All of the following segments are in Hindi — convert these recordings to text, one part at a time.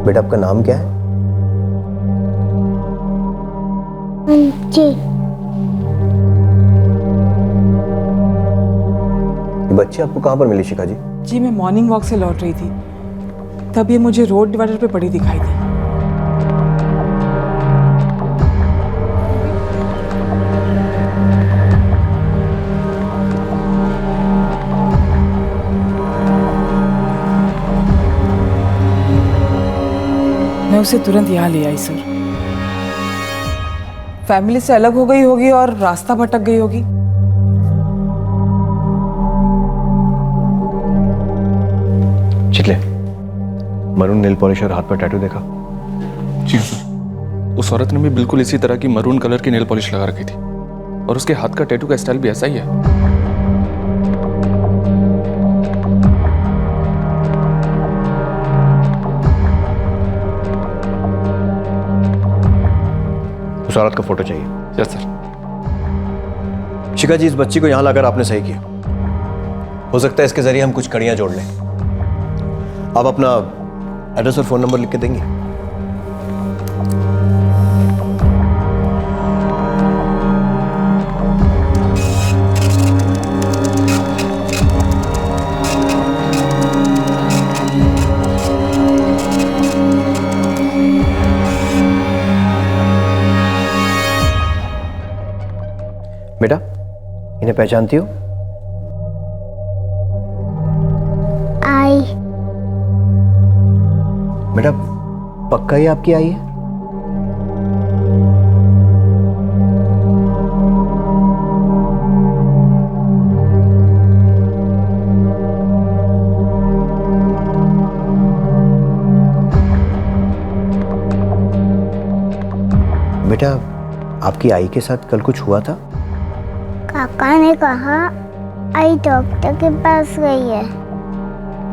बेटा आपका नाम क्या है? जी। ये बच्ची आपको कहाँ पर मिली शिखा जी? जी मैं मॉर्निंग वॉक से लौट रही थी, तब ये मुझे रोड डिवाइडर पे पड़ी दिखाई दी। मैं उसे तुरंत यहाँ ले आई सर। फैमिली से अलग हो गई होगी और रास्ता भटक गई होगी। चितले, मरून नेल पॉलिश और हाथ पर टैटू देखा? जी सर, उस औरत ने भी बिल्कुल इसी तरह की मरून कलर की नेल पॉलिश लगा रखी थी और उसके हाथ का टैटू का स्टाइल भी ऐसा ही है। उस औरत का फोटो चाहिए। Yes sir. शिखा जी, इस बच्ची को यहां लाकर आपने सही किया। हो सकता है इसके जरिए हम कुछ कड़ियां जोड़ लें। आप अपना एड्रेस और फोन नंबर लिख के देंगे? बेटा, इन्हें पहचानती हो? आई। बेटा, पक्का ही आपकी आई है? बेटा, आपकी आई के साथ कल कुछ हुआ था? काका ने कहा आई डॉक्टर के पास गई है।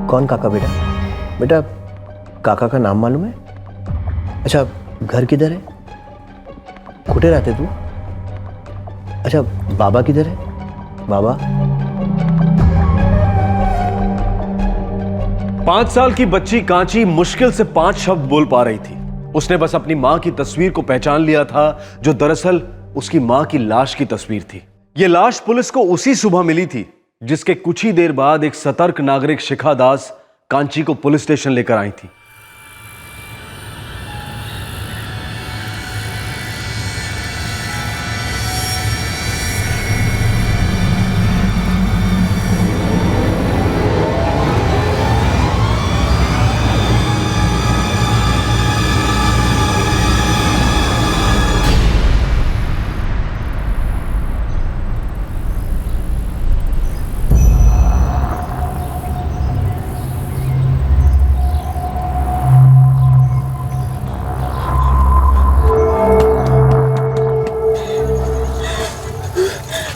कौन काका बेटा? बेटा, काका का नाम मालूम है? अच्छा, घर किधर है? कुठे रहते तू? अच्छा, बाबा किधर है? बाबा? 5 साल की बच्ची कांची मुश्किल से 5 शब्द बोल पा रही थी। उसने बस अपनी मां की तस्वीर को पहचान लिया था, जो दरअसल उसकी मां की लाश की तस्वीर थी। यह लाश पुलिस को उसी सुबह मिली थी, जिसके कुछ ही देर बाद एक सतर्क नागरिक शिखा दास कांची को पुलिस स्टेशन लेकर आई थी।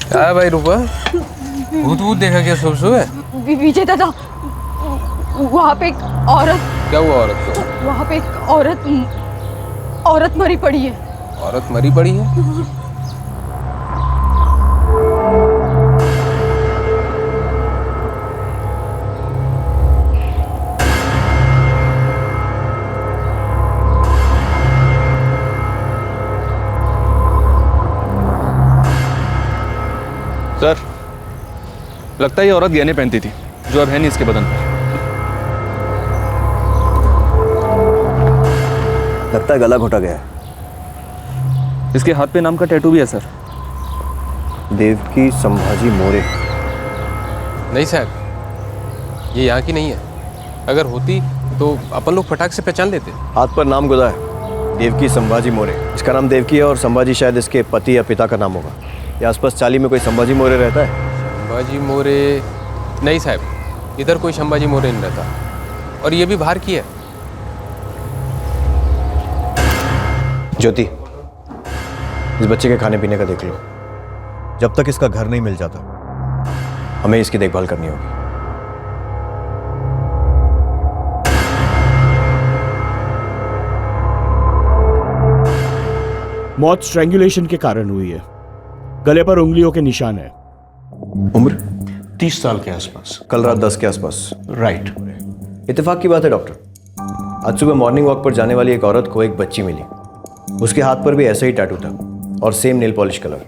क्या भाई रूपा, भूत भूत देखा क्या सुबह सुबह? विजय दादा, वहाँ पे एक औरत। क्या हुआ औरत को? वहाँ पे एक औरत मरी पड़ी है। औरत मरी पड़ी है? सर, लगता है ये औरत गहने पहनती थी, जो अब है नहीं इसके बदन पर। लगता है गला घोटा गया है। इसके हाथ पे नाम का टैटू भी है सर। देवकी संभाजी मोरे। नहीं साहब, ये यहाँ की नहीं है। अगर होती तो अपन लोग फटाक से पहचान लेते। हाथ पर नाम गुदा है, देवकी संभाजी मोरे। इसका नाम देवकी है और संभाजी शायद इसके पति या पिता का नाम होगा। या आसपास चाली में कोई संभाजी मोरे रहता है? संभाजी मोरे? नहीं साहब, इधर कोई संभाजी मोरे नहीं रहता। और ये भी बाहर की है। ज्योति, इस बच्चे के खाने पीने का देख लो। जब तक इसका घर नहीं मिल जाता, हमें इसकी देखभाल करनी होगी। मौत स्ट्रैंगुलेशन के कारण हुई है। गले पर उंगलियों के निशान है। उम्र? 30 साल के आसपास। कल रात 10 के आसपास। राइट। इत्तेफाक की बात है डॉक्टर, आज सुबह मॉर्निंग वॉक पर जाने वाली एक औरत को एक बच्ची मिली। उसके हाथ पर भी ऐसा ही टैटू था और सेम नेल पॉलिश कलर।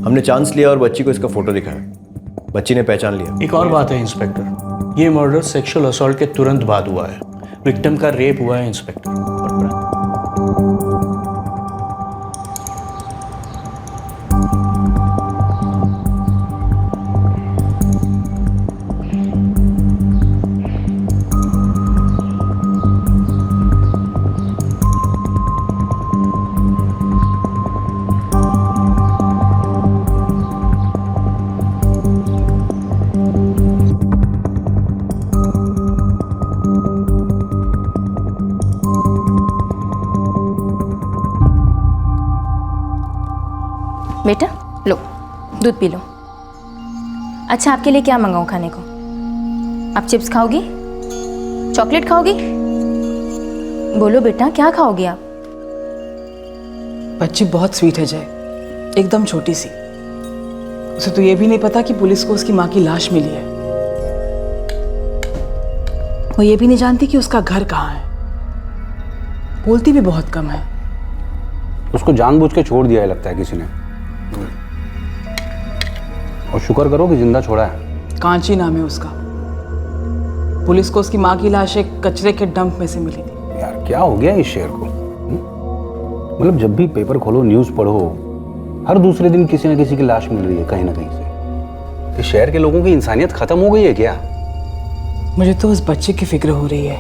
हमने चांस लिया और बच्ची को इसका फोटो दिखाया। बच्ची ने पहचान लिया। एक और बात है इंस्पेक्टर, ये मर्डर सेक्सुअल असॉल्ट के तुरंत बाद हुआ है। विक्टिम का रेप हुआ है इंस्पेक्टर। बेटा लो दूध पी लो। अच्छा आपके लिए क्या मंगाऊं खाने को? आप चिप्स खाओगी? चॉकलेट खाओगी? बोलो बेटा क्या खाओगी आप? बच्ची बहुत स्वीट है जय, एकदम छोटी सी। उसे तो ये भी नहीं पता कि पुलिस को उसकी माँ की लाश मिली है। वो ये भी नहीं जानती कि उसका घर कहाँ है। बोलती भी बहुत कम है। उसको जानबूझ के छोड़ दिया है लगता है किसी ने। और शुक्र करो कि जिंदा छोड़ा है। कांची नाम है उसका। पुलिस को उसकी माँ की लाश एक कचरे के डंप में से मिली थी। यार क्या हो गया इस शहर को? मतलब जब भी पेपर खोलो, न्यूज़ पढ़ो, हर दूसरे दिन किसी न किसी की लाश मिल रही है कहीं ना कहीं से। इस शहर के लोगों की इंसानियत खत्म हो गई है क्या? मुझे तो उस बच्चे की फिक्र हो रही है।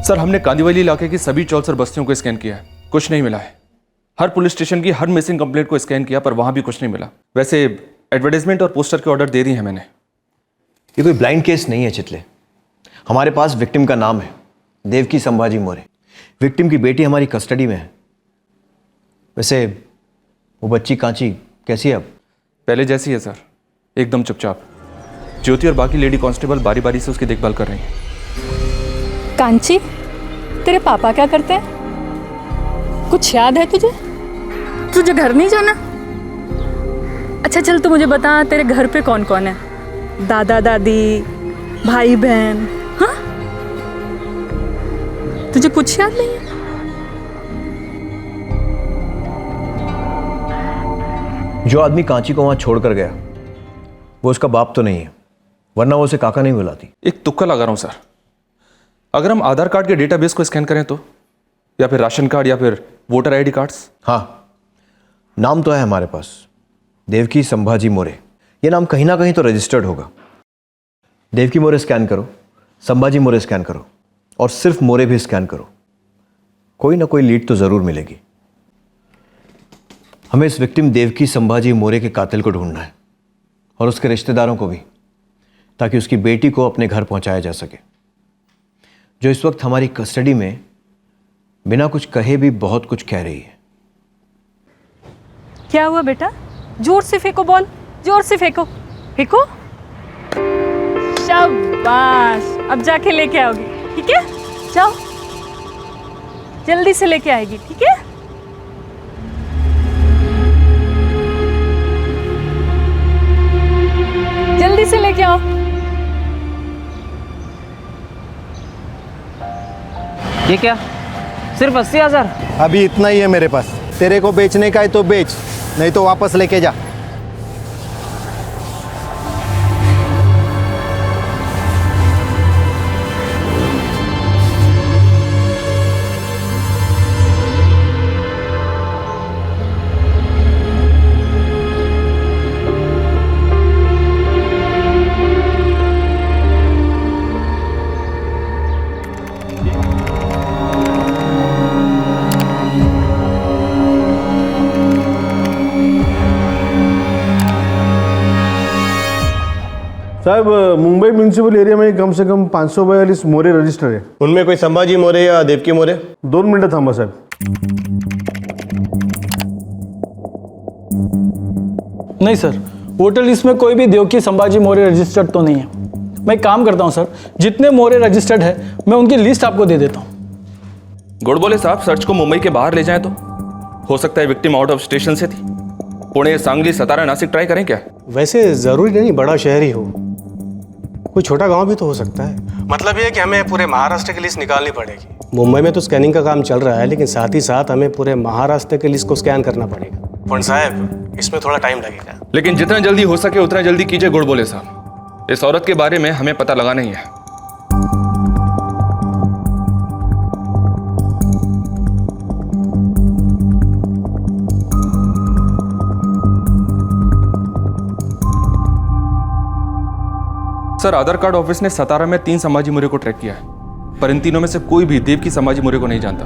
सर हमने कांदीवली इलाके की सभी चौल्स और बस्तियों को स्कैन किया है, कुछ नहीं मिला है। हर पुलिस स्टेशन की हर मिसिंग कंप्लेंट को स्कैन किया पर वहां भी कुछ नहीं मिला। वैसे एडवर्टाइजमेंट और पोस्टर के ऑर्डर दे दिए हैं मैंने। ये कोई ब्लाइंड केस नहीं है चितले। हमारे पास विक्टिम का नाम है देवकी संभाजी मोरे। विक्टिम की बेटी हमारी कस्टडी में है। वैसे वो बच्ची कांची कैसी है अब? पहले जैसी है सर, एकदम चुपचाप। ज्योति और बाकी लेडी कांस्टेबल बारी बारी से उसकी देखभाल कर रही हैं। कांची, तेरे पापा क्या करते हैं? कुछ याद है तुझे? तुझे घर नहीं जाना? अच्छा चल तू मुझे बता, तेरे घर पे कौन कौन है? दादा दादी, भाई बहन? हाँ, तुझे कुछ याद नहीं है? जो आदमी कांची को वहां छोड़कर गया वो उसका बाप तो नहीं है, वरना वो उसे काका नहीं बुलाती। एक तुक्का लगा रहा हूं सर। अगर हम आधार कार्ड के डेटाबेस को स्कैन करें तो, या फिर राशन कार्ड या फिर वोटर आईडी कार्ड्स। हाँ, नाम तो है हमारे पास, देवकी संभाजी मोरे। ये नाम कहीं ना कहीं तो रजिस्टर्ड होगा। देवकी मोरे स्कैन करो, संभाजी मोरे स्कैन करो, और सिर्फ मोरे भी स्कैन करो, कोई ना कोई लीड तो जरूर मिलेगी। हमें इस विक्टिम देवकी संभाजी मोरे के कातिल को ढूंढना है, और उसके रिश्तेदारों को भी, ताकि उसकी बेटी को अपने घर पहुंचाया जा सके, जो इस वक्त हमारी कस्टडी में बिना कुछ कहे भी बहुत कुछ कह रही है। क्या हुआ बेटा? जोर से फेंको बॉल, जोर से फेंको, फेंको। शाबाश, अब जाके लेके आओगी, ठीक है? जाओ, जल्दी से लेके आएगी, ठीक है? जल्दी से लेके आओ। ये क्या? सिर्फ 80,000? अभी इतना ही है मेरे पास। तेरे को बेचने का है तो बेच, नहीं तो वापस लेके जा। साहब, मुंबई म्यूनिसिपल एरिया में कम से कम 542 मोरे रजिस्टर है। उनमें कोई संभाजी मोरे या देवकी मोरे? 2 मिनट थांबा साहब। नहीं सर, वोटर लिस्ट में कोई भी देवकी संभाजी मोरे रजिस्टर्ड तो नहीं है। मैं एक काम करता हूँ सर, जितने मोरे रजिस्टर्ड है मैं उनकी लिस्ट आपको दे देता हूँ। गुड बोले साहब, सर्च को मुंबई के बाहर ले जाएं तो हो सकता है विक्टिम आउट ऑफ स्टेशन से थी। पुणे, सांगली, सतारा, नासिक ट्राई करें क्या? वैसे जरूरी नहीं बड़ा शहर ही हो, कोई छोटा गांव भी तो हो सकता है। मतलब ये है कि हमें पूरे महाराष्ट्र की लिस्ट निकालनी पड़ेगी। मुंबई में तो स्कैनिंग का काम चल रहा है, लेकिन साथ ही साथ हमें पूरे महाराष्ट्र की लिस्ट को स्कैन करना पड़ेगा। पॉइंट साहब, इसमें थोड़ा टाइम लगेगा। लेकिन जितना जल्दी हो सके उतना जल्दी कीजिए गुड़ बोले साहब। इस औरत के बारे में हमें पता लगाना ही है। सर, आधार कार्ड ऑफिस ने सतारा में 3 संभाजी मोरे को ट्रैक किया है, पर इन तीनों में से कोई भी देव की संभाजी मोरे को नहीं जानता।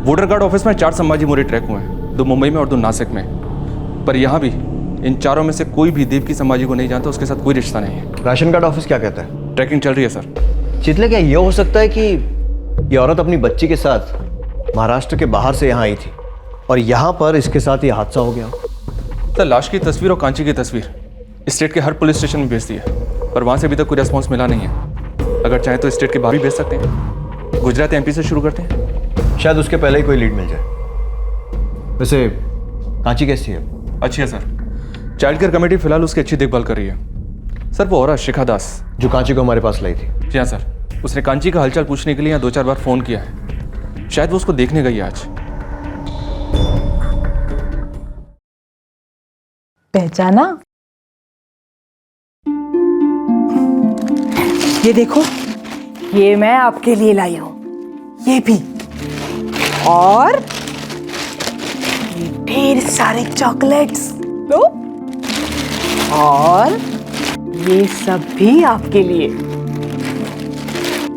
वोटर कार्ड ऑफिस में 4 संभाजी मोरे ट्रैक हुए हैं, 2 मुंबई में और 2 नासिक में, पर यहाँ भी इन चारों में से कोई भी देव की संभाजी को नहीं जानता, उसके साथ कोई रिश्ता नहीं है। राशन कार्ड ऑफिस क्या कहता है? ट्रैकिंग चल रही है सर। चितले, क्या ये हो सकता है कि ये औरत अपनी बच्ची के साथ महाराष्ट्र के बाहर से यहाँ आई थी और यहाँ पर इसके साथ ये हादसा हो गया? सर, लाश की तस्वीर और कांची की तस्वीर स्टेट के हर पुलिस स्टेशन में भेज दी है, पर वहाँ से अभी तक कोई रेस्पॉन्स मिला नहीं है। अगर चाहे तो स्टेट के बाहर भी भेज सकते हैं। गुजरात एमपी से शुरू करते हैं, शायद उसके पहले ही कोई लीड मिल जाए। वैसे कांची कैसी है? अच्छी है सर। चाइल्ड केयर कमेटी फिलहाल उसकी अच्छी देखभाल कर रही है सर। वो औरत शिखा दास जो कांची को हमारे पास लाई थी? जी हाँ सर, उसने कांची का हालचाल पूछने के लिए यहाँ 2-4 बार फोन किया है। शायद वो उसको देखने गई है आज। पहचाना? ये देखो, ये मैं आपके लिए लाई हूं, ये भी, और ये ढेर सारे चॉकलेट्स लो, और ये सब भी आपके लिए।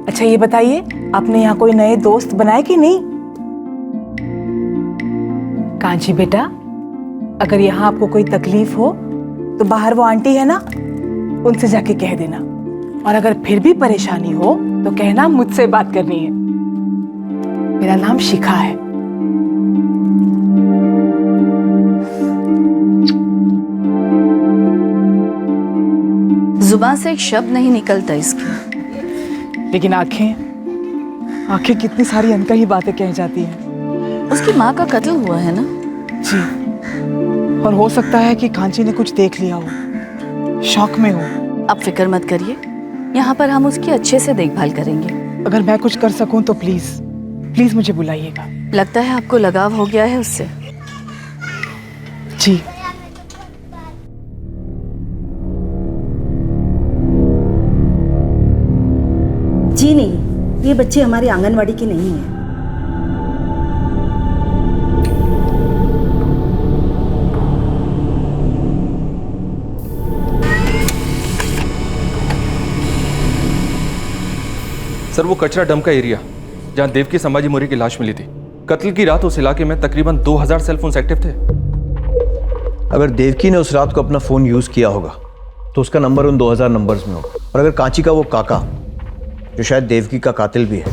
अच्छा ये बताइए, आपने यहाँ कोई नए दोस्त बनाए कि नहीं? कांची बेटा, अगर यहाँ आपको कोई तकलीफ हो तो बाहर वो आंटी है ना, उनसे जाके कह देना, और अगर फिर भी परेशानी हो तो कहना मुझसे बात करनी है। मेरा नाम शिखा है। जुबान से एक शब्द नहीं निकलता इसकी, लेकिन आंखें कितनी सारी अनकही बातें कह जाती हैं। उसकी माँ का कत्ल हुआ है ना? जी, और हो सकता है कि कांची ने कुछ देख लिया हो, शौक में हो। आप फिक्र मत करिए, यहाँ पर हम उसकी अच्छे से देखभाल करेंगे। अगर मैं कुछ कर सकूं तो प्लीज मुझे बुलाइएगा। लगता है आपको लगाव हो गया है उससे। जी। जी नहीं, ये बच्चे हमारी आंगनवाड़ी की नहीं है। सर, वो कचरा डंप का एरिया जहां देव की संभाजी मोरे की लाश मिली थी, कत्ल की रात उस इलाके में तकरीबन 2000 सेल फोन्स एक्टिव थे। अगर देवकी ने उस रात को अपना फोन यूज किया होगा तो उसका नंबर उन 2000 नंबर्स में होगा। और अगर कांची का वो काका, जो शायद देवकी का कातिल भी है,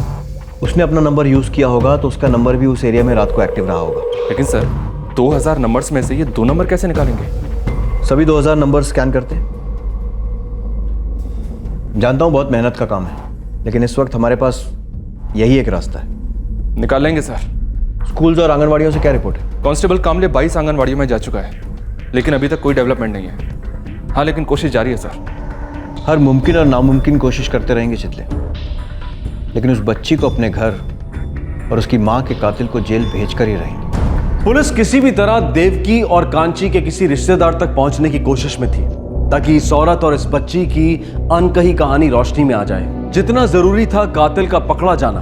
उसने अपना नंबर यूज किया होगा तो उसका नंबर भी उस एरिया में रात को एक्टिव रहा होगा। लेकिन सर, 2000 नंबर्स में से ये 2 नंबर कैसे निकालेंगे? सभी 2000 नंबर स्कैन करते। जानता हूं बहुत मेहनत का काम है, लेकिन इस वक्त हमारे पास यही एक रास्ता है। निकाल लेंगे सर। स्कूल्स और आंगनवाड़ियों से क्या रिपोर्ट है? कांस्टेबल कामले 22 आंगनवाड़ियों में जा चुका है, लेकिन अभी तक कोई डेवलपमेंट नहीं है। हाँ, लेकिन कोशिश जारी है सर। हर मुमकिन और नामुमकिन कोशिश करते रहेंगे चितले, लेकिन उस बच्ची को अपने घर और उसकी माँ के कातिल को जेल भेजकर ही रहेंगे। पुलिस किसी भी तरह देवकी और कांची के किसी रिश्तेदार तक पहुंचने की कोशिश में थी, ताकि इस औरत और इस बच्ची की अनकही कहानी रोशनी में आ जाए। जितना जरूरी था कातिल का पकड़ा जाना,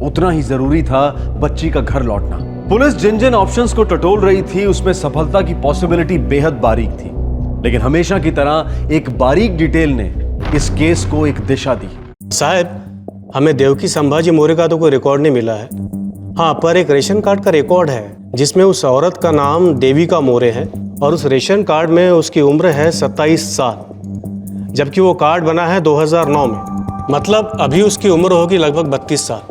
उतना ही जरूरी था बच्ची का घर लौटना। पुलिस जिन जिन ऑप्शंस को टटोल रही थी उसमें सफलता की पॉसिबिलिटी बेहद बारीक थी, लेकिन हमेशा की तरह एक बारीक डिटेल ने इस केस को एक दिशा दी। साहब, हमें देवकी संभाजी मोरे का तो कोई रिकॉर्ड नहीं मिला है। हाँ, पर एक रेशन कार्ड का रिकॉर्ड है जिसमें उस औरत का नाम देविका मोरे है और उस रेशन कार्ड में उसकी उम्र है 27 साल, जबकि वो कार्ड बना है 2009 में। मतलब अभी उसकी उम्र होगी लगभग 32 साल,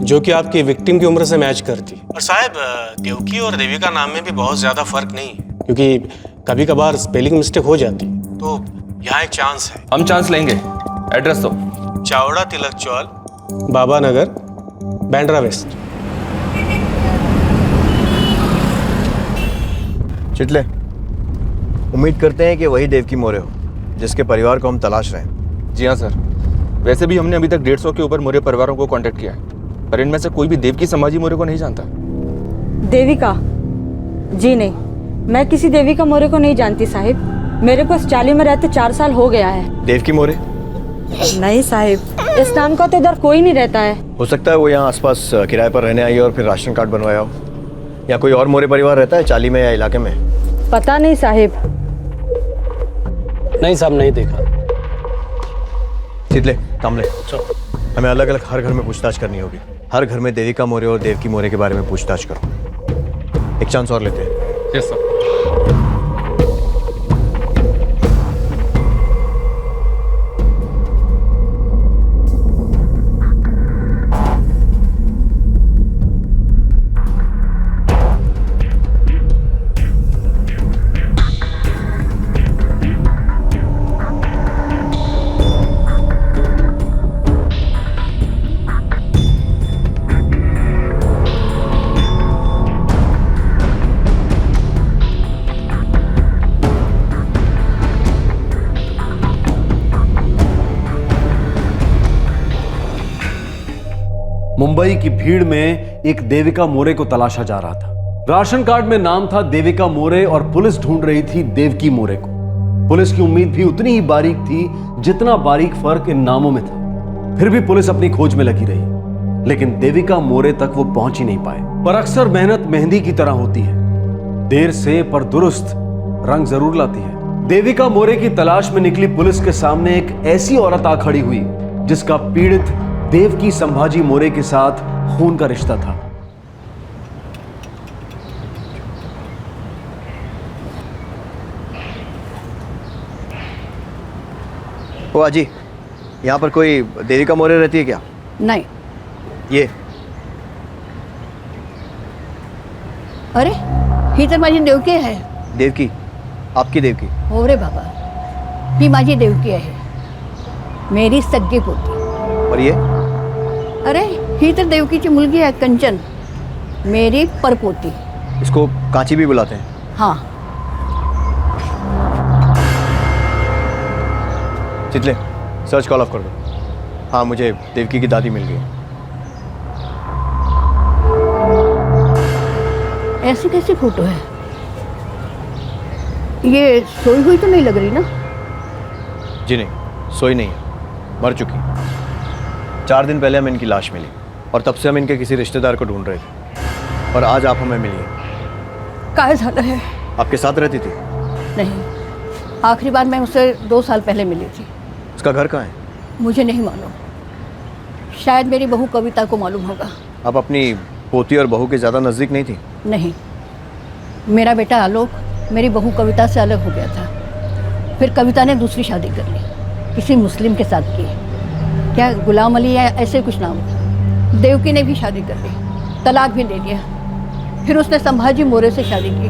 जो कि आपकी विक्टिम की उम्र से मैच करती। और साहब, देवकी और देविका नाम में भी बहुत ज़्यादा फर्क नहीं है, क्योंकि कभी कभार स्पेलिंग मिस्टेक हो जाती, तो यहाँ एक चांस है। हम चांस लेंगे। एड्रेस दो। चावड़ा तिलक चौल, बाबा नगर, बैंड्रा वेस्ट। चिटले, उम्मीद करते हैं कि वही देवकी मोरे हो जिसके परिवार को हम तलाश रहे हैं। जी हाँ सर, वैसे भी हमने अभी तक 150 के ऊपर मौर्य परिवारों को कांटेक्ट किया है, पर इनमें से कोई भी देवकी संभाजी मौर्य को नहीं जानता। देविका? जी नहीं, मैं किसी देविका मौर्य को नहीं जानती साहिब। मेरे को इस चाली में रहते 4 साल हो गया है। देवकी मौर्य? नहीं साहिब, इस नाम का तो इधर कोई नहीं रहता है। हो सकता है वो यहाँ आसपास किराए पर रहने आई और फिर राशन कार्ड बनवाया हो, या कोई और मौर्य परिवार रहता है चाली में या इलाके में? पता नहीं साहिब। नहीं साहब, नहीं देखा। शीतले, कामले, हमें अलग अलग हर घर में पूछताछ करनी होगी। हर घर में देविका मौर्य और देवकी मौर्य के बारे में पूछताछ करो। एक चांस और लेते हैं। Yes sir. मुंबई की भीड़ में एक देविका मौर्य को तलाशा जा रहा था। राशन कार्ड में नाम था देविका मौर्य और पुलिस ढूंढ रही थी देवकी मौर्य को। पुलिस की उम्मीद भी उतनी ही बारीक थी जितना बारीक फर्क इन नामों में था। फिर भी पुलिस अपनी खोज में लगी रही, लेकिन देविका मौर्य तक वो पहुंच ही नहीं पाए। पर अक्सर मेहनत मेहंदी की तरह होती है, देर से पर दुरुस्त रंग जरूर लाती है। देविका मौर्य की तलाश में निकली पुलिस के सामने एक ऐसी औरत आ खड़ी हुई जिसका पीड़ित देवकी संभाजी मौर्य के साथ खून का रिश्ता था। ओ आजी, यहाँ पर कोई देविका मौर्य रहती है क्या? नहीं। ये अरे ही तर माझी देवकी आहे। देवकी? आपकी देवकी? हो रे बाबा, ही माझी देवकी आहे, मेरी सग्गी पोती। और ये? अरे ही तर देवकीची मुलगी आहे कंचन, मेरी परपोती। इसको कांची भी बुलाते हैं? हाँ। चितले, सर्च कॉल ऑफ कर दो। हाँ, मुझे देवकी की दादी मिल गई। ऐसी कैसी फोटो है? ये सोई हुई तो नहीं लग रही ना? जी नहीं, सोई नहीं है, मर चुकी। 4 दिन पहले हमें इनकी लाश मिली और तब से हम इनके किसी रिश्तेदार को ढूंढ रहे थे, और आज आप हमें मिली हैं। काय झालं है? आपके साथ रहती थी? नहीं, आखिरी बार मैं उससे 2 साल पहले मिली थी। उसका घर कहाँ है? मुझे नहीं मालूम, शायद मेरी बहू कविता को मालूम होगा। आप अपनी पोती और बहू के ज़्यादा नज़दीक नहीं थी? नहीं, मेरा बेटा आलोक मेरी बहू कविता से अलग हो गया था। फिर कविता ने दूसरी शादी कर ली, किसी मुस्लिम के साथ की, क्या गुलाम अली या ऐसे कुछ नाम था। देवकी ने भी शादी कर ली, तलाक भी ले लिया। फिर उसने संभाजी मौर्य से शादी की।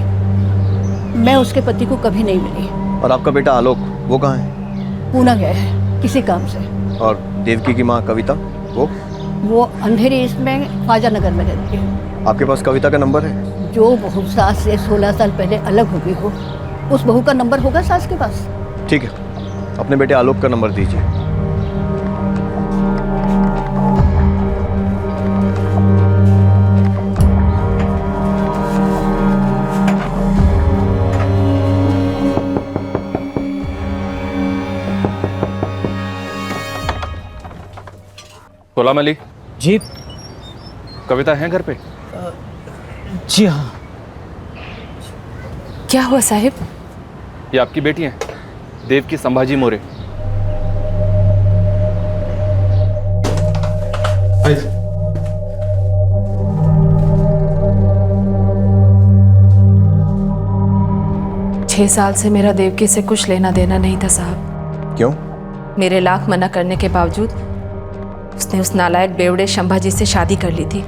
मैं उसके पति को कभी नहीं मिली। और आपका बेटा आलोक, वो कहाँ है? पूना गया है किसी काम से। और देवकी की माँ कविता, वो अंधेरी इसमें ख्वाजा नगर में रहती है। आपके पास कविता का नंबर है? जो बहू सास से 16 साल पहले अलग हो गई हो, उस बहू का नंबर होगा सास के पास। ठीक है, अपने बेटे आलोक का नंबर दीजिए। गुलाम अली जी? कविता है घर पे? जी हाँ। क्या हुआ साहिब? ये आपकी बेटी है, देवकी संभाजी मौर्य। छह साल से मेरा देवकी से कुछ लेना देना नहीं था साहब। क्यों? मेरे लाख मना करने के बावजूद उसने उस नालायक बेवड़े शंभाजी से शादी कर ली थी।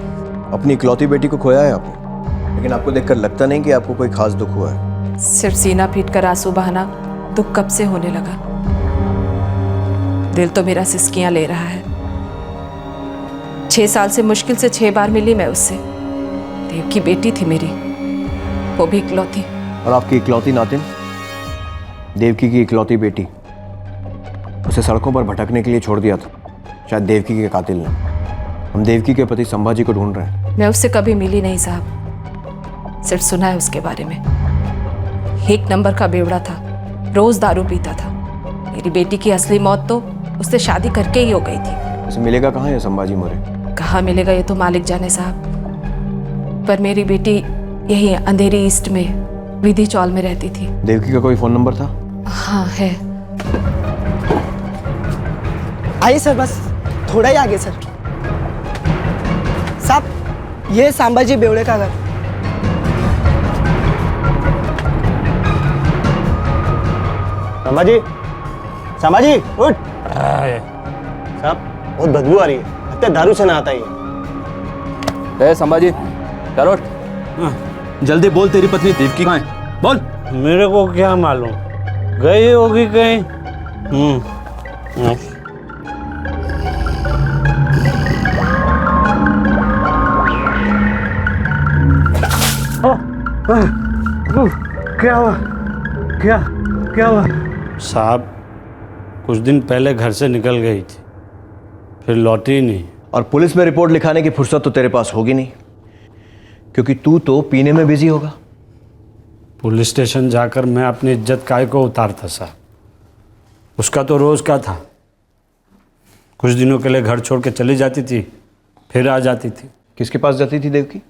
अपनी इकलौती बेटी को खोया है आपने, लेकिन आपको देखकर लगता नहीं कि आपको कोई खास दुख हुआ है। सिर्फ सीना पीट कर आंसू बहाना दुख कब से होने लगा। दिल तो मेरा सिसकियां ले रहा है। 6 साल से मुश्किल से 6 बार मिली मैं उससे। देव की बेटी थी मेरी, वो भी इकलौती। और आपकी इकलौती नातिन, देवकी की इकलौती बेटी, उसे सड़कों पर भटकने के लिए छोड़ दिया था, शायद देवकी के कातिल ने। हम देवकी के पति संभाजी को ढूंढ रहे हैं। मैं उससे कभी मिली नहीं साहब, सिर्फ सुना है उसके बारे में। एक नंबर का बेवड़ा था, रोज दारू पीता था। मेरी बेटी की असली मौत तो उससे शादी करके ही हो गई थी। उसे मिलेगा कहाँ ये संभाजी मोरे? कहाँ मिलेगा ये तो मालिक जाने साहब, पर मेरी बेटी यही अंधेरी ईस्ट में विधि चौल में रहती थी। देवकी का कोई फोन नंबर था? हाँ है। आइए सर, बस थोड़ा ही आगे सर। साहब ये संभाजी बेवड़े का घर। संभाजी, संभाजी उठ। साहब बहुत बदबू आ रही है, लगता है दारू से ना आता ही। संभाजी चलो उठ। जल्दी बोल, तेरी पत्नी देवकी कहाँ है? बोल। मेरे को क्या मालूम, गई होगी कहीं। क्या हुआ? क्या क्या हुआ? साहब कुछ दिन पहले घर से निकल गई थी, फिर लौटी ही नहीं। और पुलिस में रिपोर्ट लिखाने की फुर्सत तो तेरे पास होगी नहीं, क्योंकि तू तो पीने में बिजी होगा। पुलिस स्टेशन जाकर मैं अपनी इज्जत काय को उतारता साहब। उसका तो रोज का था। कुछ दिनों के लिए घर छोड़ के चली जाती थी, फिर आ जाती थी। किसके पास जाती थी देवकी?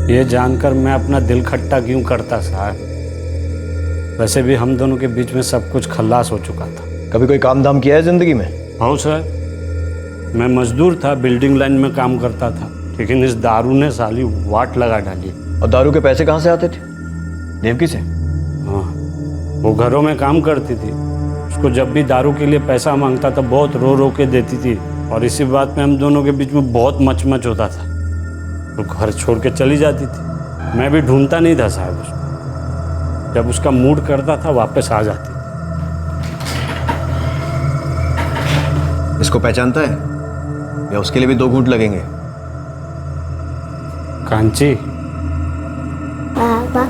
ये जानकर मैं अपना दिल खट्टा क्यों करता साहब? वैसे भी हम दोनों के बीच में सब कुछ खल्लास हो चुका था। कभी कोई काम धाम किया है जिंदगी में? हाँ सर, मैं मजदूर था, बिल्डिंग लाइन में काम करता था, लेकिन इस दारू ने साली वाट लगा डाली। और दारू के पैसे कहाँ से आते थे? देवकी से? हाँ, वो घरों में काम करती थी। उसको जब भी दारू के लिए पैसा मांगता था बहुत रो रो के देती थी, और इसी बात में हम दोनों के बीच में बहुत मचमच होता था। तो घर छोड़ के चली जाती थी। मैं भी ढूंढता नहीं था साहब उसको। जब उसका मूड करता था वापस आ जाती थी। इसको पहचानता है या उसके लिए भी 2 घूंट लगेंगे? कांची। पापा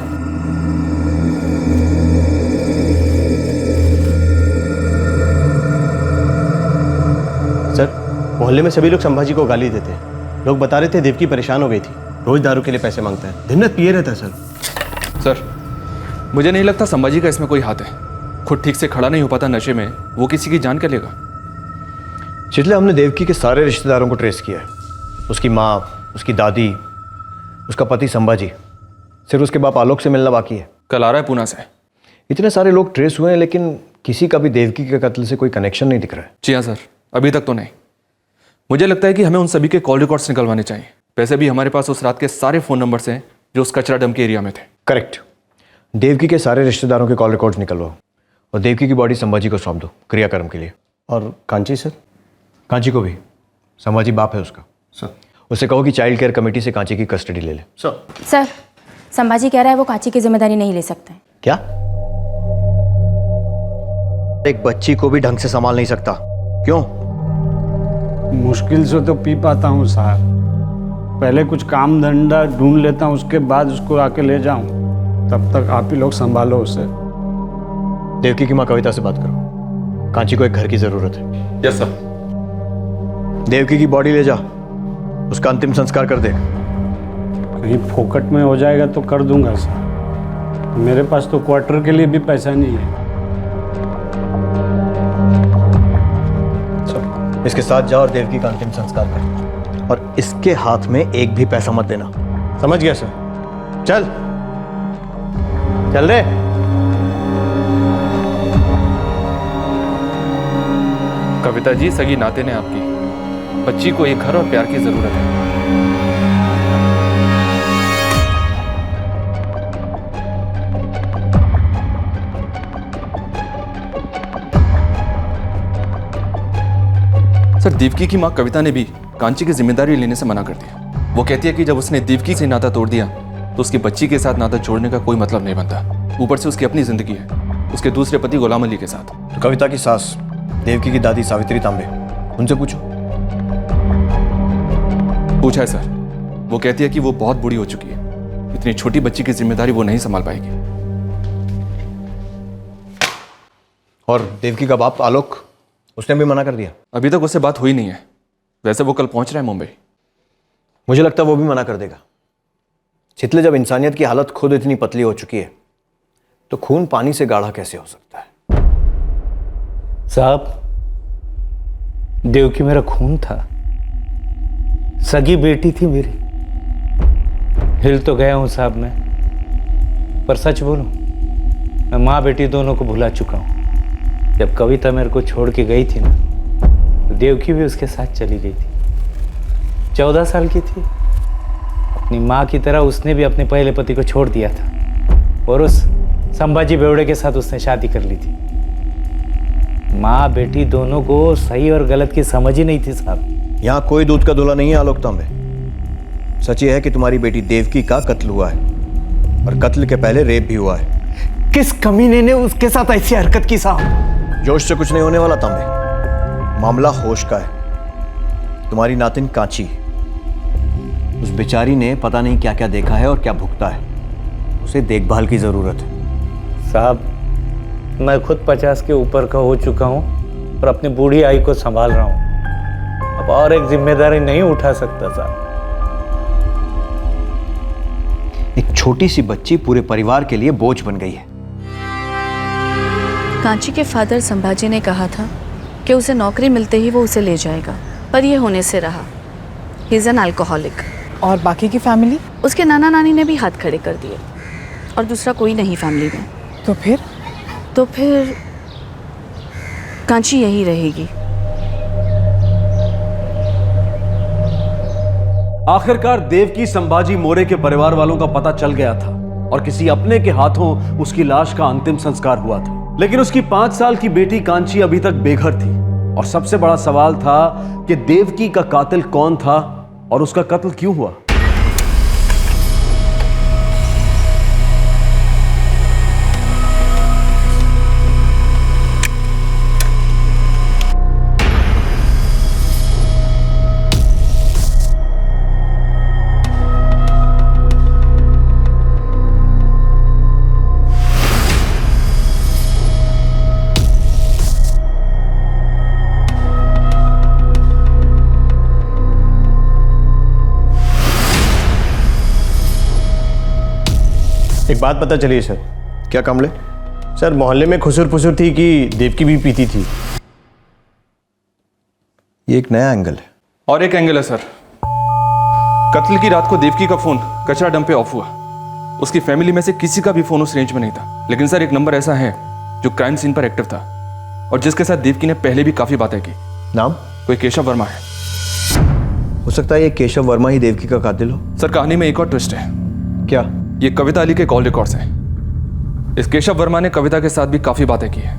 सर, मोहल्ले में सभी लोग संभाजी को गाली देते हैं। लोग बता रहे थे देवकी परेशान हो गई थी, रोज दारू के लिए पैसे मांगता है, दिन रात पिए रहता है। सर मुझे नहीं लगता संभाजी का इसमें कोई हाथ है। खुद ठीक से खड़ा नहीं हो पाता नशे में, वो किसी की जान क्या लेगा? चितले, हमने देवकी के सारे रिश्तेदारों को ट्रेस किया है। उसकी माँ, उसकी दादी, उसका पति संभाजी, सिर्फ उसके बाप आलोक से मिलना बाकी है। कल आ रहा है पुणे से। इतने सारे लोग ट्रेस हुए हैं, लेकिन किसी का भी देवकी के कत्ल से कोई कनेक्शन नहीं दिख रहा है। जी हाँ सर, अभी तक तो नहीं। मुझे लगता है कि हमें उन सभी के कॉल रिकॉर्ड्स निकलवाने चाहिए। वैसे भी हमारे पास उस रात के सारे फ़ोन नंबर्स हैं जो उस कचरा डंप के एरिया में थे। करेक्ट। देवकी के सारे रिश्तेदारों के कॉल रिकॉर्ड्स निकलवाओ और देवकी की बॉडी संभाजी को सौंप दो क्रियाकर्म के लिए। और कांची सर? कांची को भी। संभाजी बाप है उसका। सर उसे कहो कि चाइल्ड केयर कमेटी से कांची की कस्टडी ले ले। सर संभाजी कह रहा है वो कांची की जिम्मेदारी नहीं ले सकते। क्या? एक बच्ची को भी ढंग से संभाल नहीं सकता? क्यों? मुश्किल से तो पी पाता हूँ साहब। पहले कुछ काम धंधा ढूंढ लेता हूँ, उसके बाद उसको आके ले जाऊँ। तब तक आप ही लोग संभालो उसे। देवकी की माँ कविता से बात करो, कांची को एक घर की जरूरत है। Yes sir. देवकी की बॉडी ले जा, उसका अंतिम संस्कार कर दे। कहीं फोकट में हो जाएगा तो कर दूंगा सर। मेरे पास तो क्वार्टर के लिए भी पैसा नहीं है। इसके साथ जाओ और देवकी का अंतिम संस्कार कर, और इसके हाथ में एक भी पैसा मत देना। समझ गया सर? चल चल रे। कविता जी, सगी नाते ने आपकी बच्ची को एक घर और प्यार की जरूरत है। सर देवकी की माँ कविता ने भी कांची की जिम्मेदारी लेने से मना कर दिया। वो कहती है कि जब उसने देवकी से नाता तोड़ दिया तो उसकी बच्ची के साथ नाता जोड़ने का कोई मतलब नहीं बनता। ऊपर से उसकी अपनी जिंदगी है, उसके दूसरे पति गुलाम अली के साथ। तो कविता की सास देवकी की दादी सावित्री तांबे, उनसे पूछो। पूछा है सर, वो कहती है कि वो बहुत बूढ़ी हो चुकी है, इतनी छोटी बच्ची की जिम्मेदारी वो नहीं संभाल पाएगी। और देवकी का बाप आलोक, उसने भी मना कर दिया? अभी तक उससे बात हुई नहीं है। वैसे वो कल पहुंच रहा है मुंबई। मुझे लगता है वो भी मना कर देगा। चितले, जब इंसानियत की हालत खुद इतनी पतली हो चुकी है तो खून पानी से गाढ़ा कैसे हो सकता है? साहब, देवकी मेरा खून था, सगी बेटी थी मेरी। हिल तो गया हूं साहब मैं, पर सच बोलूं, मैं माँ बेटी दोनों को भुला चुका हूं। जब कविता मेरे को छोड़ के गई थी ना, तो देवकी भी उसके साथ चली गई थी। 14 साल की थी। अपनी माँ की तरह उसने भी अपने पहले पति को छोड़ दिया था और उस संभाजी बेवड़े के साथ उसने शादी कर ली थी। माँ बेटी दोनों को सही और गलत की समझ ही नहीं थी साहब। यहां कोई दूध का दूल्हा नहीं है आलोक तांबे। सच ये है कि तुम्हारी बेटी देवकी का कत्ल हुआ है और कत्ल के पहले रेप भी हुआ है। किस कमीने ने उसके साथ ऐसी हरकत की साहब? जोश से कुछ नहीं होने वाला तांबे, मामला होश का है। तुम्हारी नातिन कांची, उस बेचारी ने पता नहीं क्या क्या देखा है और क्या भुगता है। उसे देखभाल की जरूरत है। साहब, मैं खुद 50 के ऊपर का हो चुका हूं और अपनी बूढ़ी आई को संभाल रहा हूं। अब और एक जिम्मेदारी नहीं उठा सकता साहब। एक छोटी सी बच्ची पूरे परिवार के लिए बोझ बन गई है। कांची के फादर संभाजी ने कहा था कि उसे नौकरी मिलते ही वो उसे ले जाएगा, पर यह होने से रहा। He is an alcoholic. और बाकी की फैमिली? उसके नाना नानी ने भी हाथ खड़े कर दिए और दूसरा कोई नहीं फैमिली में। तो फिर कांची यही रहेगी। आखिरकार देवकी संभाजी मोरे के परिवार वालों का पता चल गया था और किसी अपने के हाथों उसकी लाश का अंतिम संस्कार हुआ था। लेकिन उसकी 5 साल की बेटी कांची अभी तक बेघर थी और सबसे बड़ा सवाल था कि देवकी का कातिल कौन था और उसका कत्ल क्यों हुआ। एक बात पता चली सर। क्या कामले? सर, मोहल्ले में खुसुर फुसुर थी कि देवकी भी पीती थी। ये एक नया एंगल है। और एक एंगल है सर। कत्ल की रात को देवकी का फोन कचरा डंप पे ऑफ हुआ। उसकी फैमिली में से किसी का भी फोन उस रेंज में नहीं था। लेकिन सर, एक नंबर ऐसा है जो क्राइम सीन पर एक्टिव था और जिसके साथ देवकी ने पहले भी काफी बातें की। नाम? कोई केशव वर्मा है। हो सकता है ये केशव वर्मा ही देवकी का कातिल हो। सर, कहानी में एक और ट्विस्ट है। क्या? ये कविता अली के कॉल रिकॉर्ड्स हैं। इस केशव वर्मा ने कविता के साथ भी काफी बातें की है।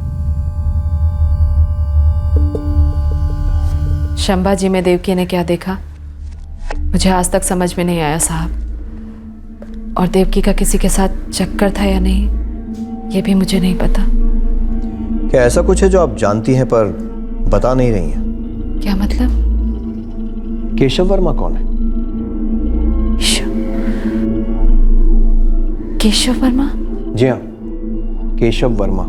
संभाजी में देवकी ने क्या देखा मुझे आज तक समझ में नहीं आया साहब। और देवकी का किसी के साथ चक्कर था या नहीं, ये भी मुझे नहीं पता। क्या ऐसा कुछ है जो आप जानती हैं पर बता नहीं रही हैं? क्या मतलब? केशव वर्मा कौन है? केशव वर्मा? जी हाँ, केशव वर्मा।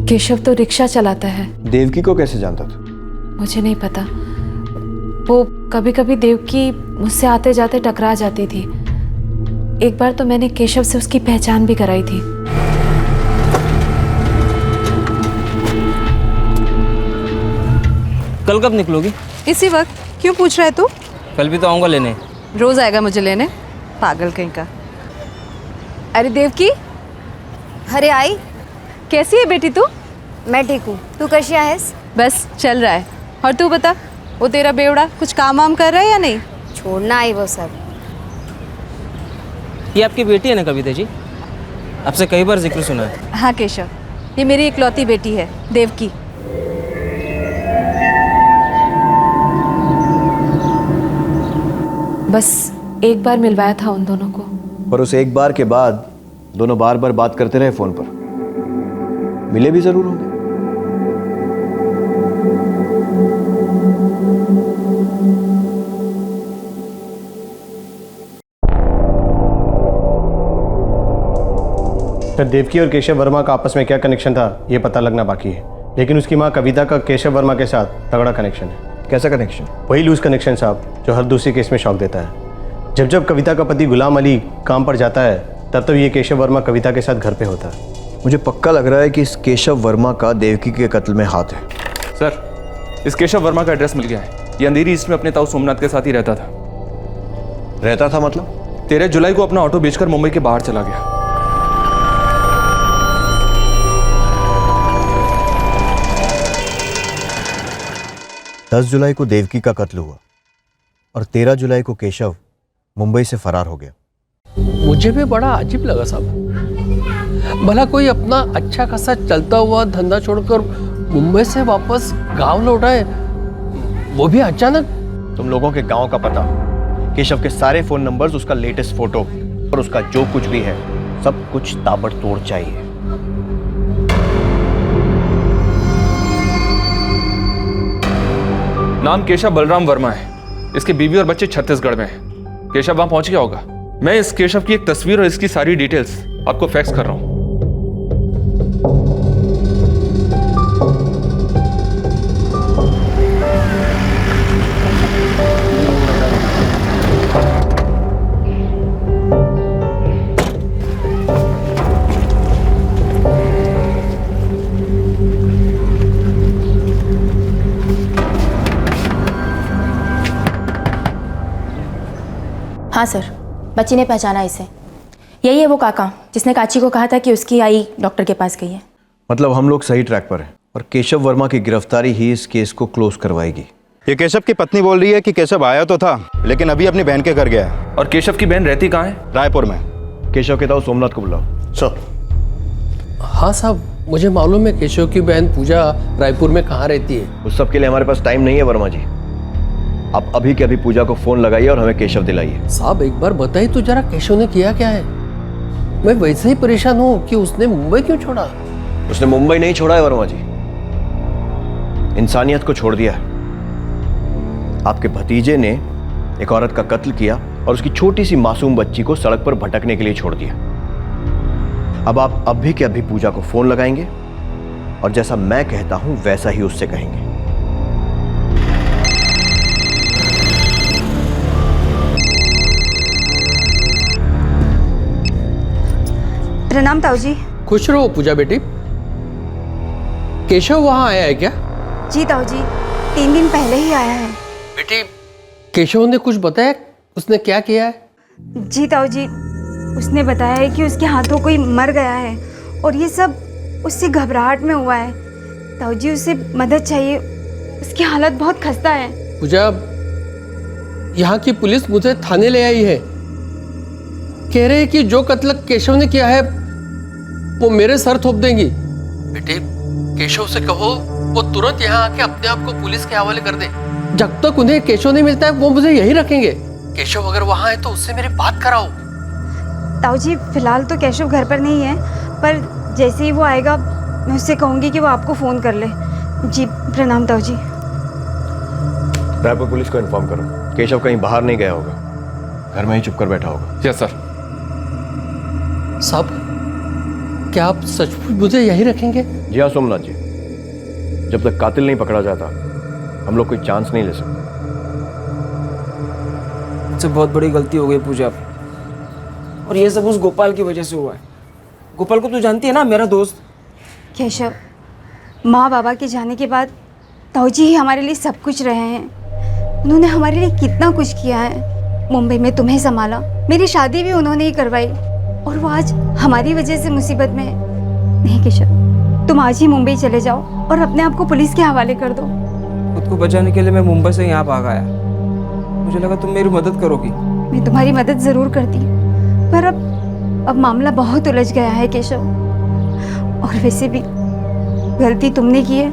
केशव तो रिक्शा चलाता है। देवकी को कैसे जानता था? मुझे नहीं पता। वो कभी कभी देवकी मुझसे आते जाते टकरा जाती थी। एक बार तो मैंने केशव से उसकी पहचान भी कराई थी। कल कब निकलोगी? इसी वक्त। क्यों पूछ रहा है तू? कल भी तो आऊँगा लेने। रोज आएगा मुझे लेने, पागल कहीं का। अरे देवकी। अरे आई, कैसी है बेटी तू? मैं ठीक हूँ, तू कैसी आहेस? बस चल रहा है। और तू बता, वो तेरा बेवड़ा कुछ काम वाम कर रहा है या नहीं? छोड़ना आई वो सब। ये आपकी बेटी है ना कविता जी? आपसे कई बार जिक्र सुना है। हाँ केशव, ये मेरी इकलौती बेटी है देवकी। बस एक बार मिलवाया था उन दोनों को। पर उस एक बार के बाद दोनों बार बार बात करते रहे फोन पर, मिले भी जरूर होंगे। तो देवकी और केशव वर्मा का आपस में क्या कनेक्शन था ये पता लगना बाकी है, लेकिन उसकी माँ कविता का केशव वर्मा के साथ तगड़ा कनेक्शन है। कैसा कनेक्शन? वही लूज कनेक्शन साहब, जो हर दूसरे केस में शौक देता है। जब जब कविता का पति गुलाम अली काम पर जाता है तब तो ये केशव वर्मा कविता के साथ घर पे होता है। मुझे पक्का लग रहा है कि इस केशव वर्मा का देवकी के कत्ल में हाथ है। सर, इस केशव वर्मा का एड्रेस मिल गया है। ये अंधेरी ईस्ट में अपने ताऊ सोमनाथ के साथ ही रहता था। रहता था मतलब? 13 जुलाई को अपना ऑटो बेचकर मुंबई के बाहर चला गया। 10 जुलाई को देवकी का कत्ल हुआ और 13 जुलाई को केशव मुंबई से फरार हो गया। मुझे भी बड़ा अजीब लगा साहब। भला कोई अपना अच्छा खासा चलता हुआ धंधा छोड़कर मुंबई से वापस गांव लौटा है, वो भी अचानक। तुम लोगों के गांव का पता, केशव के सारे फोन नंबर्स, उसका लेटेस्ट फोटो और उसका जो कुछ भी है सब कुछ ताबड़तोड़ चाहिए। नाम केशव बलराम वर्मा है। इसकी बीवी और बच्चे छत्तीसगढ़ में हैं। केशव वहां पहुंच गया होगा। मैं इस केशव की एक तस्वीर और इसकी सारी डिटेल्स आपको फैक्स कर रहा हूं। हाँ सर, बच्ची ने पहचाना इसे। यही है वो काका जिसने काची को कहा था कि उसकी आई डॉक्टर के पास गई है। मतलब हम लोग सही ट्रैक पर हैं और केशव वर्मा की गिरफ्तारी ही इस केस को क्लोज करवाएगी। ये केशव की पत्नी बोल रही है कि केशव आया तो था लेकिन अभी अपनी बहन के घर गया है। और केशव की बहन रहती कहाँ है? रायपुर में। केशव के ताऊ सोमनाथ को बुलाओ। सर। हाँ साहब, मुझे मालूम है केशव की बहन पूजा रायपुर में कहाँ रहती है। उस सब के लिए हमारे पास टाइम नहीं है वर्मा जी। आप अभी के अभी पूजा को फोन लगाइए और हमें केशव दिलाइए। साहब एक बार बताइए तो जरा, केशव ने किया क्या है? मैं वैसे ही परेशान हूँ कि उसने मुंबई क्यों छोड़ा। उसने मुंबई नहीं छोड़ा है वर्मा जी, इंसानियत को छोड़ दिया है। आपके भतीजे ने एक औरत का कत्ल किया और उसकी छोटी सी मासूम बच्ची को सड़क पर भटकने के लिए छोड़ दिया। अब आप अभी के अभी पूजा को फोन लगाएंगे और जैसा मैं कहता हूं वैसा ही उससे कहेंगे। प्रणाम ताऊ जी। खुश रहो पूजा बेटी। केशव वहां आया है क्या? जी ताऊ जी, 3 दिन पहले ही आया है। बेटी, केशव ने कुछ बताया उसने क्या किया है? जी ताऊ जी, उसने बताया है कि उसके हाथों कोई मर गया है और ये सब उससे घबराहट में हुआ है। ताऊ जी उसे मदद चाहिए, उसकी हालत बहुत खस्ता है। पूजा, यहाँ की पुलिस मुझे थाने ले आई है। कह रहे हैं कि जो कत्ल केशव ने किया है वो मेरे सर थोप देंगी। बेटे, केशव से कहो वो तुरंत यहाँ आके अपने आप को पुलिस के हवाले कर दे। जब तक उन्हें केशव नहीं मिलता है वो मुझे यही रखेंगे। केशव अगर वहाँ है तो उससे मेरी बात कराओ। ताऊ जी फिलहाल तो केशव घर पर नहीं है, पर जैसे ही वो आएगा मैं उससे कहूँगी कि वो आपको फ़ोन कर ले। जी प्रणाम ताऊ जी। रायपुर पुलिस को इन्फॉर्म करो, केशव कहीं बाहर नहीं गया होगा, घर में ही चुप कर बैठा होगा। Yes sir. साहब, क्या आप सचमुच मुझे यही रखेंगे? जी हाँ सोमनाथ जी, जब तक कातिल नहीं पकड़ा जाता हम लोग कोई चांस नहीं ले सकते। मुझसे बहुत बड़ी गलती हो गई पूजा, और ये सब उस गोपाल की वजह से हुआ है। गोपाल को तू जानती है ना, मेरा दोस्त। केशव, माँ बाबा के जाने के बाद ताऊ जी ही हमारे लिए सब कुछ रहे हैं। उन्होंने हमारे लिए कितना कुछ किया है। मुंबई में तुम्हें संभाला, मेरी शादी भी उन्होंने ही करवाई, और वो आज हमारी वजह से मुसीबत में है। नहीं केशव, तुम आज ही मुंबई चले जाओ और अपने आप को पुलिस के हवाले कर दो। खुद को बचाने के लिए मैं मुंबई से यहाँ भाग आया। मुझे लगा तुम मेरी मदद करोगी। मैं तुम्हारी मदद ज़रूर करती, पर अब मामला बहुत उलझ गया है केशव। और वैसे भी गलती तुमने की है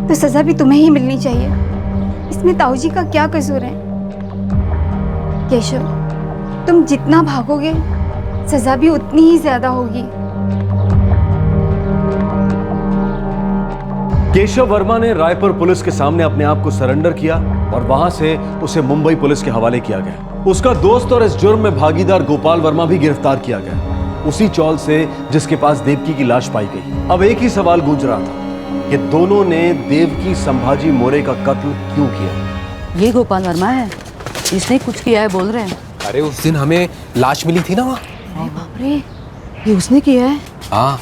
तो सज़ा भी तुम्हें ही मिलनी चाहिए। इसमें ताऊ जी का क्या कसूर है? केशव, तुम जितना भागोगे सजा भी उतनी ही ज्यादा होगी। केशव वर्मा ने रायपुर पुलिस के सामने अपने आप को सरेंडर किया और वहां से उसे मुंबई पुलिस के हवाले किया गया। उसका दोस्त और इस जुर्म में भागीदार गोपाल वर्मा भी गिरफ्तार किया गया, उसी चौल से जिसके पास देवकी की लाश पाई गई। अब एक ही सवाल गूंज रहा था कि दोनों ने देवकी संभाजी मोरे का कत्ल क्यों किया। ये गोपाल वर्मा है, इसने कुछ किया है बोल रहे हैं। अरे उस दिन हमें लाश मिली थी ना वहाँ। अरे बाप रे, ये उसने किया है? हाँ,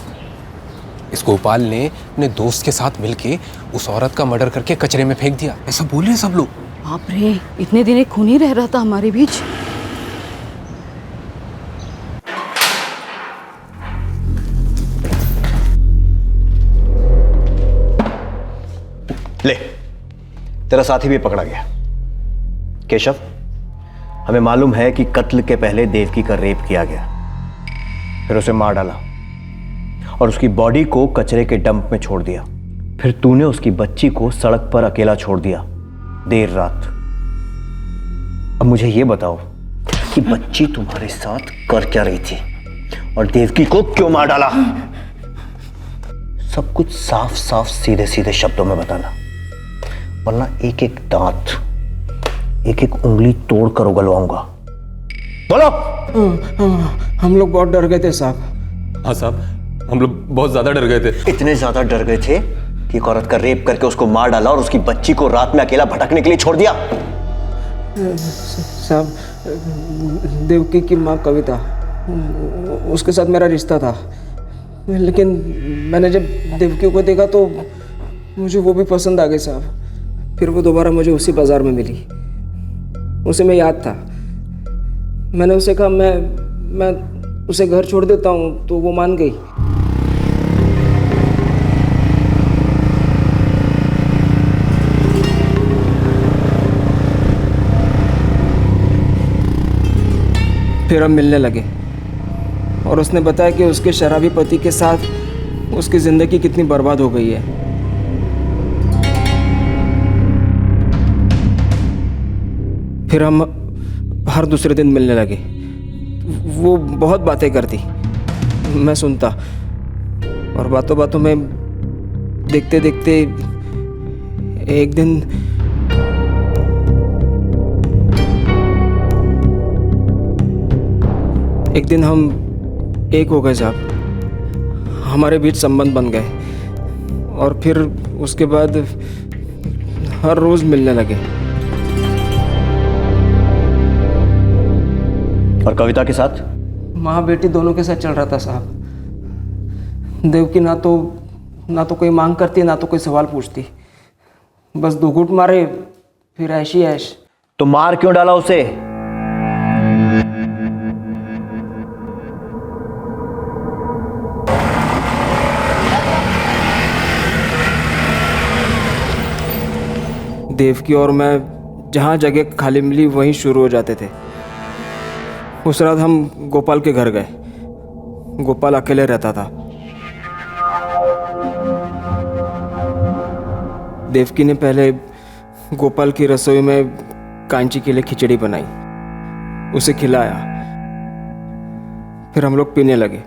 इस गोपाल ने अपने दोस्त के साथ मिलके उस औरत का मर्डर करके कचरे में फेंक दिया, ऐसा बोल रहे हैं सब लोग। बाप रे, इतने दिन एक खून ही रह रहा था हमारे बीच। ले, तेरा साथी भी पकड़ा गया। केशव, हमें मालूम है कि कत्ल के पहले देवकी का रेप किया गया, फिर उसे मार डाला और उसकी बॉडी को कचरे के डंप में छोड़ दिया। फिर तूने उसकी बच्ची को सड़क पर अकेला छोड़ दिया देर रात। अब मुझे यह बताओ कि बच्ची तुम्हारे साथ कर क्या रही थी और देवकी को क्यों मार डाला? सब कुछ साफ साफ सीधे सीधे शब्दों में बताना, वरना एक एक दांत, एक एक उंगली तोड़ कर उगलवाऊंगा। बोलो। हम लोग बहुत डर गए थे साहब। हाँ साहब, हम लोग बहुत ज्यादा डर गए थे। इतने ज्यादा डर गए थे कि एक औरत का रेप करके उसको मार डाला और उसकी बच्ची को रात में अकेला भटकने के लिए छोड़ दिया। साहब, देवकी की माँ कविता, उसके साथ मेरा रिश्ता था, लेकिन मैंने जब देवकी को देखा तो मुझे वो भी पसंद आ गई साहब। फिर वो दोबारा मुझे उसी बाजार में मिली, उसे मैं याद था। मैंने उसे कहा मैं उसे घर छोड़ देता हूँ, तो वो मान गई। फिर हम मिलने लगे और उसने बताया कि उसके शराबी पति के साथ उसकी ज़िंदगी कितनी बर्बाद हो गई है। फिर हम हर दूसरे दिन मिलने लगे। वो बहुत बातें करती, मैं सुनता, और बातों बातों में देखते देखते एक दिन हम एक हो गए साहब। हमारे बीच संबंध बन गए और फिर उसके बाद हर रोज मिलने लगे। और कविता के साथ? माँ बेटी दोनों के साथ चल रहा था साहब। देवकी ना तो कोई मांग करती, ना तो कोई सवाल पूछती, बस दो घूंट मारे फिर ऐशी ऐश। तो मार क्यों डाला उसे? देवकी और मैं जहाँ जगह खाली मिली वहीं शुरू हो जाते थे। उस रात हम गोपाल के घर गए। गोपाल अकेले रहता था। देवकी ने पहले गोपाल की रसोई में कांची के लिए खिचड़ी बनाई, उसे खिलाया। फिर हम लोग पीने लगे।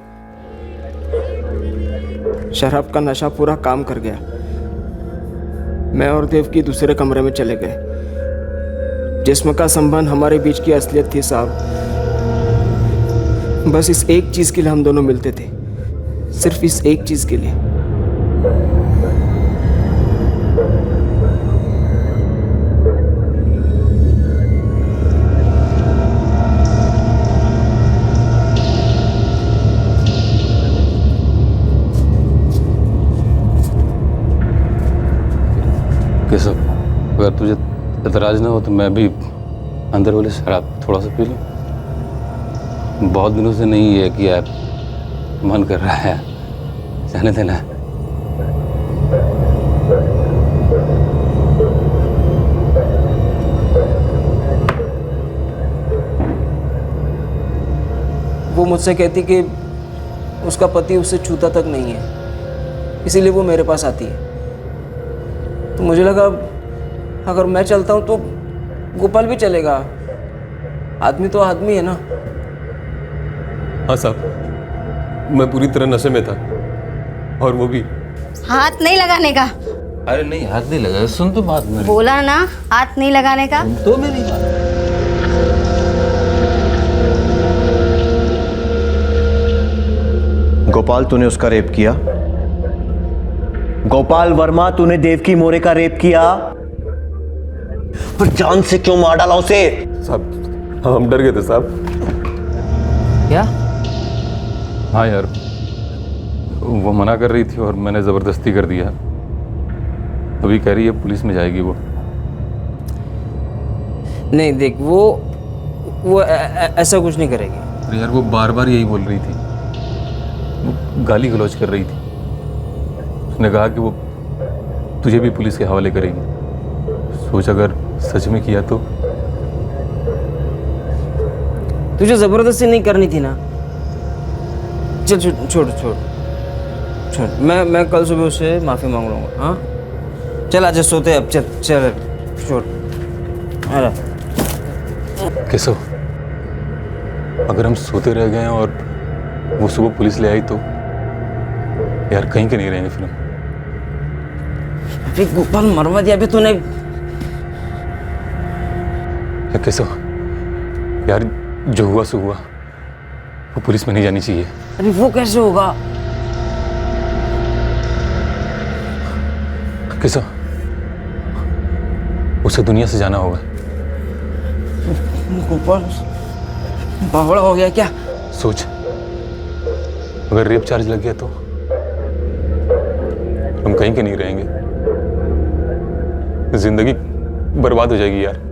शराब का नशा पूरा काम कर गया। मैं और देवकी दूसरे कमरे में चले गए। जिस्म का संबंध हमारे बीच की असलियत थी साहब। बस इस एक चीज के लिए हम दोनों मिलते थे, सिर्फ इस एक चीज के लिए। केशव, अगर तुझे एतराज ना हो तो मैं भी अंदर वाली शराब थोड़ा सा पी लूँ। बहुत दिनों से नहीं है कि यार मन कर रहा है, जाने देना। वो मुझसे कहती कि उसका पति उससे छूता तक नहीं है, इसीलिए वो मेरे पास आती है। तो मुझे लगा अगर मैं चलता हूँ तो गोपाल भी चलेगा, आदमी तो आदमी है ना। हाँ साहब, मैं पूरी तरह नशे में था, और वो भी। हाथ नहीं लगाने का। अरे नहीं, हाथ नहीं लगा, सुन तो बात मेरी। बोला ना हाथ नहीं लगाने का। तो मेरी बात। गोपाल, तूने उसका रेप किया? गोपाल वर्मा, तूने देवकी मोरे का रेप किया? पर जान से क्यों मार डाला उसे? साहब हम डर गए थे साहब। क्या? हाँ यार, वो मना कर रही थी और मैंने जबरदस्ती कर दिया। अभी कह रही है पुलिस में जाएगी वो। नहीं देख, वो ऐसा कुछ नहीं करेगी। अरे यार, वो बार बार यही बोल रही थी, वो गाली गलौज कर रही थी। उसने कहा कि वो तुझे भी पुलिस के हवाले करेगी। सोच अगर सच में किया तो। तुझे जबरदस्ती नहीं करनी थी ना। चल छोड़ छोड़ छोड़, मैं कल सुबह उससे माफी मांग लूंगा। हाँ चल आजा, सोते अब। चल चल छोड़। अरे केशव, अगर हम सोते रह गए और वो सुबह पुलिस ले आई तो यार कहीं के नहीं रहेंगे फिर हम। अभी गोपाल मरवा दिया अभी तूने। केशव यार, जो हुआ सो हुआ, वो पुलिस में नहीं जानी चाहिए। अरे वो कैसे होगा? केशव, उसे दुनिया से जाना होगा। गोपाल बावड़ा हो गया क्या? सोच, अगर रेप चार्ज लग गया तो हम कहीं के नहीं रहेंगे, जिंदगी बर्बाद हो जाएगी यार।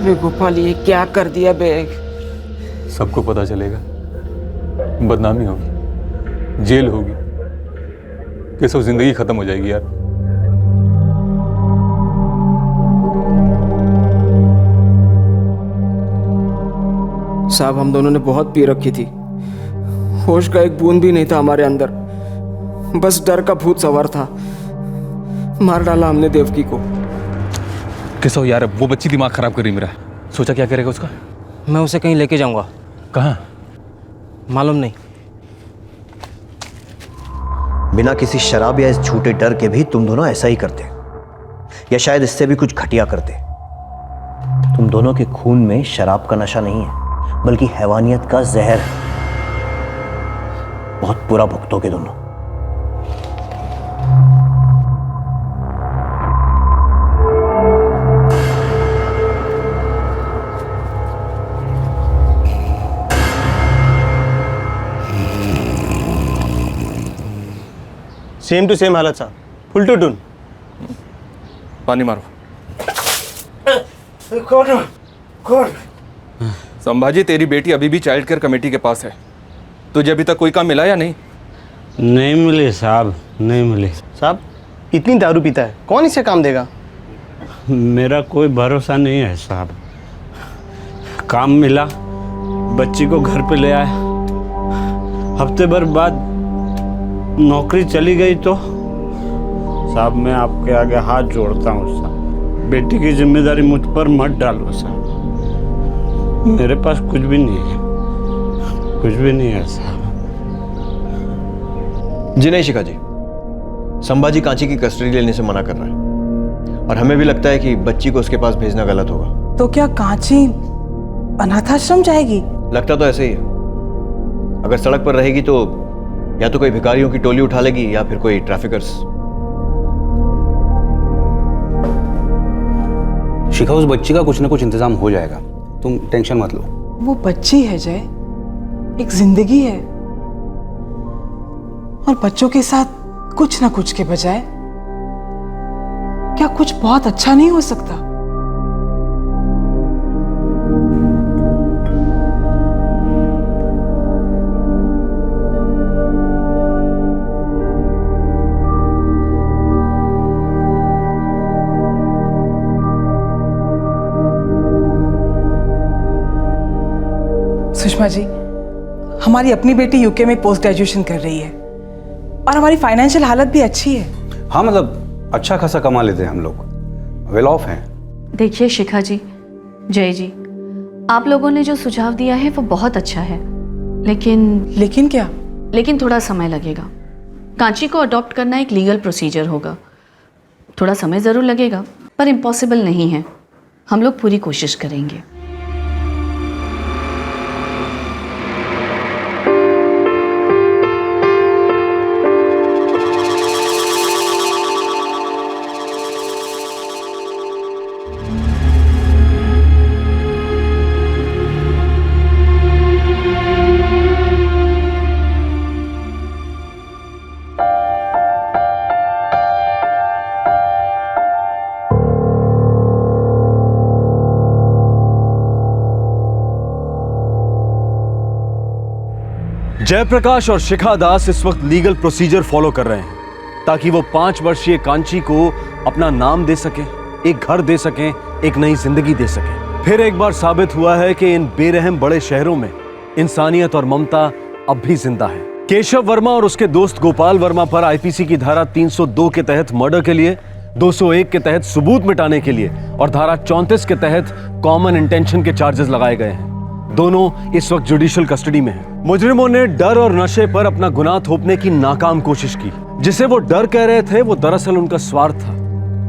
अबे गोपाल, ये क्या कर दिया बे? सबको पता चलेगा, बदनामी होगी, जेल होगी, केशव जिंदगी खत्म हो जाएगी यार। साहब, हम दोनों ने बहुत पी रखी थी, होश का एक बूंद भी नहीं था हमारे अंदर, बस डर का भूत सवार था। मार डाला हमने देवकी को। केशव यार, वो बच्ची दिमाग खराब कर रही मेरा। सोचा क्या करेगा उसका? मैं उसे कहीं लेके जाऊंगा। कहाँ? मालूम नहीं। बिना किसी शराब या इस झूठे डर के भी तुम दोनों ऐसा ही करते, या शायद इससे भी कुछ घटिया करते। तुम दोनों के खून में शराब का नशा नहीं है, बल्कि हैवानियत का जहर है। बहुत बुरा भुगतोगे दोनों। सेम टू सेम हालत साहब, फुल टू टून। पानी मारो। कौन? संभाजी, तेरी बेटी अभी भी चाइल्ड केयर कमेटी के पास है। तुझे अभी तक कोई काम मिला या नहीं? नहीं मिले साहब, नहीं मिले। साहब इतनी दारू पीता है, कौन इसे काम देगा? मेरा कोई भरोसा नहीं है साहब। काम मिला, बच्ची को घर पे ले आया, हफ्ते भर बाद नौकरी चली गई तो साहब मैं आपके आगे हाथ जोड़ता हूँ साहब, बेटी की जिम्मेदारी मुझ पर मत डालो साहब। मेरे पास कुछ भी नहीं है, कुछ भी नहीं है साहब। जी नहीं शिखा जी, संभाजी कांची की कस्टडी लेने से मना कर रहा है, और हमें भी लगता है कि बच्ची को उसके पास भेजना गलत होगा। तो क्या कांची अनाथाश्रम जाएगी? लगता तो ऐसे ही है। अगर सड़क पर रहेगी तो या तो कोई भिखारियों की टोली उठा लेगी या फिर कोई ट्रैफिकर्स। शिखा, उस बच्ची का कुछ ना कुछ इंतजाम हो जाएगा, तुम टेंशन मत लो। वो बच्ची है जय, एक जिंदगी है, और बच्चों के साथ कुछ ना कुछ के बजाय क्या कुछ बहुत अच्छा नहीं हो सकता? सुषमा जी, हमारी अपनी बेटी यूके में पोस्ट ग्रेजुएशन कर रही है, और हमारी फाइनेंशियल हालत भी अच्छी है। हाँ मतलब अच्छा खासा कमा लेते हैं हम लोग, वेल ऑफ हैं। देखिए शिखा जी, जय जी, आप लोगों ने जो सुझाव दिया है वो बहुत अच्छा है, लेकिन क्या? लेकिन थोड़ा समय लगेगा। कांची को अडॉप्ट करना एक लीगल प्रोसीजर होगा, थोड़ा समय ज़रूर लगेगा, पर इम्पॉसिबल नहीं है। हम लोग पूरी कोशिश करेंगे। जयप्रकाश और शिखा दास इस वक्त लीगल प्रोसीजर फॉलो कर रहे हैं ताकि वो 5 वर्षीय कांची को अपना नाम दे सकें, एक घर दे सकें, एक नई जिंदगी दे सकें। फिर एक बार साबित हुआ है कि इन बेरहम बड़े शहरों में इंसानियत और ममता अब भी जिंदा है। केशव वर्मा और उसके दोस्त गोपाल वर्मा पर आईपीसी की धारा 302 के तहत मर्डर के लिए, 201 के तहत सबूत मिटाने के लिए और धारा 34 के तहत कॉमन इंटेंशन के चार्जेस लगाए गए हैं। दोनों इस वक्त जुडिशियल कस्टडी में हैं। मुजरिमों ने डर और नशे पर अपना गुनाह थोपने की नाकाम कोशिश की। जिसे वो डर कह रहे थे वो दरअसल उनका स्वार्थ था,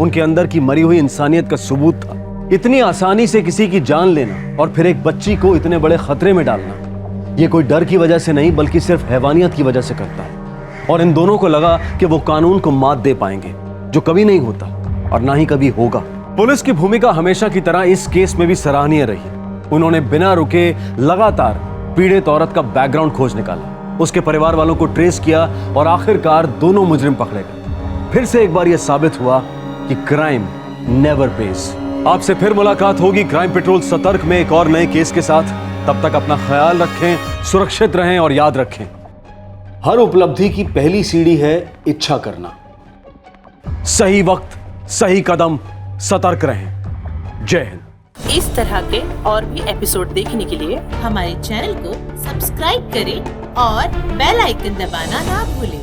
उनके अंदर की मरी हुई इंसानियत का सबूत था। इतनी आसानी से किसी की जान लेना और फिर एक बच्ची को इतने बड़े खतरे में डालना, ये कोई डर की वजह से नहीं बल्कि सिर्फ हैवानियत की वजह से करता है। और इन दोनों को लगा कि वो कानून को मात दे पाएंगे, जो कभी नहीं होता और ना ही कभी होगा। पुलिस की भूमिका हमेशा की तरह इस केस में भी सराहनीय रही। उन्होंने बिना रुके लगातार पीड़ित औरत का बैकग्राउंड खोज निकाला, उसके परिवार वालों को ट्रेस किया और आखिरकार दोनों मुजरिम पकड़े गए। फिर से एक बार यह साबित हुआ कि क्राइम नेवर पेज। आपसे फिर मुलाकात होगी क्राइम पेट्रोल सतर्क में एक और नए केस के साथ। तब तक अपना ख्याल रखें, सुरक्षित रहें और याद रखें, हर उपलब्धि की पहली सीढ़ी है इच्छा करना। सही वक्त, सही कदम, सतर्क रहें। जय हिंद। इस तरह के और भी एपिसोड देखने के लिए हमारे चैनल को सब्सक्राइब करें और बेल आइकन दबाना ना भूलें।